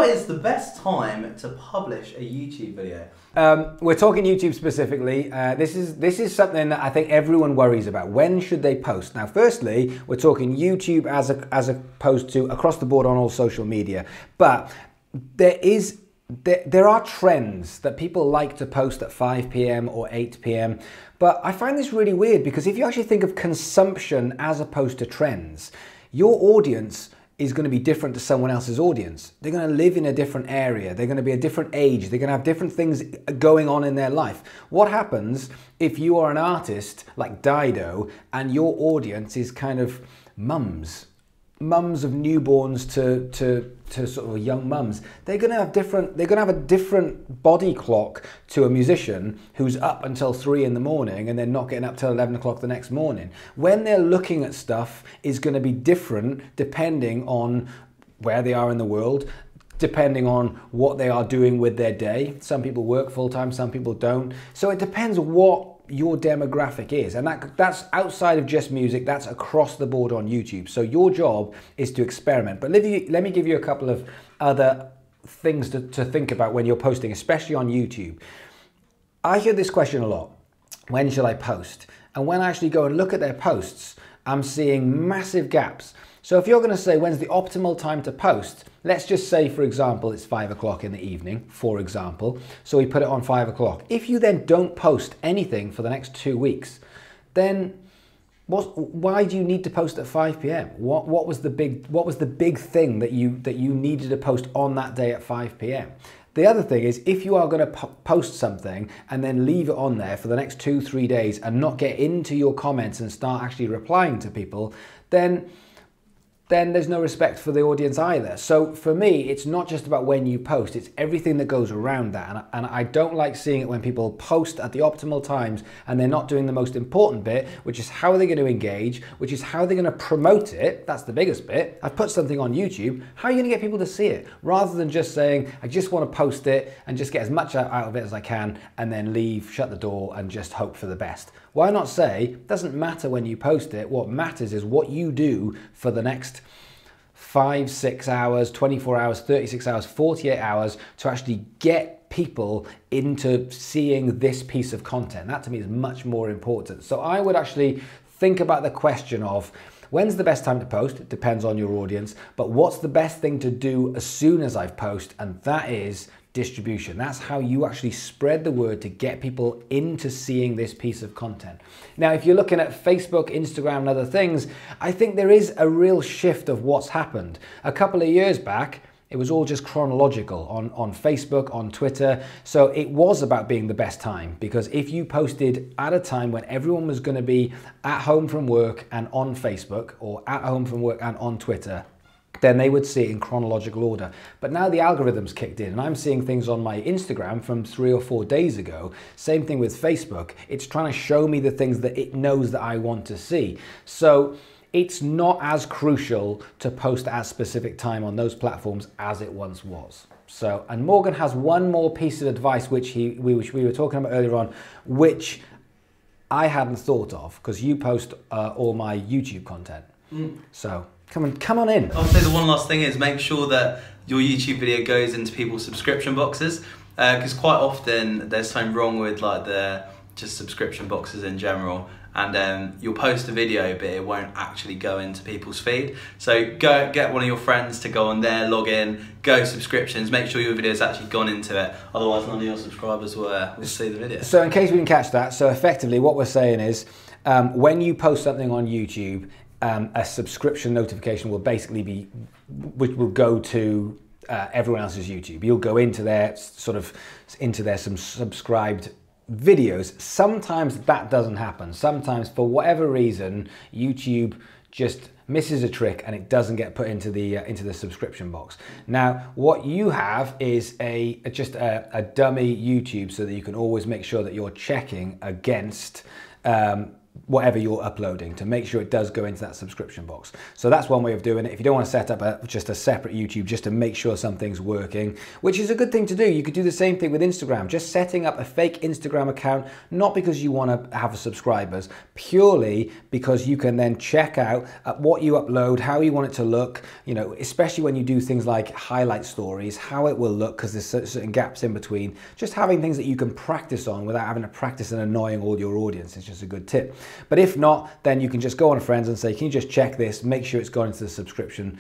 what is the best time to publish a YouTube video? We're talking YouTube specifically. This is something that I think everyone worries about. When should they post? Now, firstly, we're talking YouTube as opposed to across the board on all social media. But there are trends that people like to post at 5 p.m. or 8 p.m. But I find this really weird because if you actually think of consumption as opposed to trends, your audience is going to be different to someone else's audience. They're going to live in a different area. They're going to be a different age. They're going to have different things going on in their life. What happens if you are an artist like Dido and your audience is kind of mums of newborns to sort of young mums? They're going to have a different body clock to a musician who's up until 3 in the morning and then not getting up till 11 o'clock the next morning. When they're looking at stuff is going to be different depending on where they are in the world, depending on what they are doing with their day. Some people work full-time, some people don't. So it depends what your demographic is, and that's outside of just music, that's across the board on YouTube. So your job is to experiment. But let me give you a couple of other things to think about when you're posting, especially on YouTube. I hear this question a lot: when should I post? And when I actually go and look at their posts, I'm seeing massive gaps. So if you're going to say when's the optimal time to post, let's just say, for example, it's 5 o'clock in the evening, for example. So we put it on 5 o'clock. If you then don't post anything for the next 2 weeks, then why do you need to post at 5 p.m.? What was the big thing that you needed to post on that day at 5 p.m.? The other thing is, if you are going to post something and then leave it on there for the next 2-3 days and not get into your comments and start actually replying to people, then there's no respect for the audience either. So for me, it's not just about when you post, it's everything that goes around that. And I don't like seeing it when people post at the optimal times and they're not doing the most important bit, which is how are they going to engage, which is how they're going to promote it. That's the biggest bit. I've put something on YouTube. How are you going to get people to see it? Rather than just saying, I just want to post it and just get as much out of it as I can and then leave, shut the door and just hope for the best. Why not say, it doesn't matter when you post it, what matters is what you do for the next 5, 6 hours, 24 hours, 36 hours, 48 hours to actually get people into seeing this piece of content. That to me is much more important. So I would actually think about the question of when's the best time to post? It depends on your audience, but what's the best thing to do as soon as I've posted? And that is distribution. That's how you actually spread the word to get people into seeing this piece of content. Now, if you're looking at Facebook, Instagram, and other things, I think there is a real shift of what's happened. A couple of years back, it was all just chronological on Facebook, on Twitter. So it was about being the best time, because if you posted at a time when everyone was going to be at home from work and on Facebook, or at home from work and on Twitter, then they would see it in chronological order. But now the algorithm's kicked in and I'm seeing things on my Instagram from 3 or 4 days ago. Same thing with Facebook. It's trying to show me the things that it knows that I want to see. So it's not as crucial to post at a specific time on those platforms as it once was. So, and Morgan has one more piece of advice which we were talking about earlier on, which I hadn't thought of, because you post all my YouTube content. So come on in. I'll say the one last thing is make sure that your YouTube video goes into people's subscription boxes, because quite often there's something wrong with like the just subscription boxes in general, and you'll post a video but it won't actually go into people's feed. So go get one of your friends to go on there, log in, go subscriptions, make sure your video's actually gone into it, otherwise none of your subscribers will see the video. So in case we didn't catch that, so effectively what we're saying is when you post something on YouTube, a subscription notification will basically be, which will go to everyone else's YouTube. You'll go into their some subscribed videos. Sometimes that doesn't happen. Sometimes for whatever reason, YouTube just misses a trick and it doesn't get put into the subscription box. Now, what you have is just a dummy YouTube, so that you can always make sure that you're checking against whatever you're uploading, to make sure it does go into that subscription box. So that's one way of doing it. If you don't want to set up just a separate YouTube just to make sure something's working, which is a good thing to do. You could do the same thing with Instagram, just setting up a fake Instagram account, not because you want to have subscribers, purely because you can then check out what you upload, how you want it to look, you know, especially when you do things like highlight stories, how it will look, because there's certain gaps in between. Just having things that you can practice on without having to practice and annoying all your audience is just a good tip. But if not, then you can just go on Friends and say, can you just check this, make sure it's gone into the subscription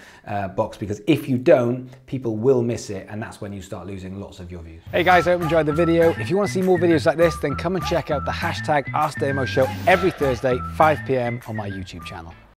box, because if you don't, people will miss it, and that's when you start losing lots of your views. Hey guys, I hope you enjoyed the video. If you want to see more videos like this, then come and check out the hashtag AskDamoShow every Thursday, 5 p.m. on my YouTube channel.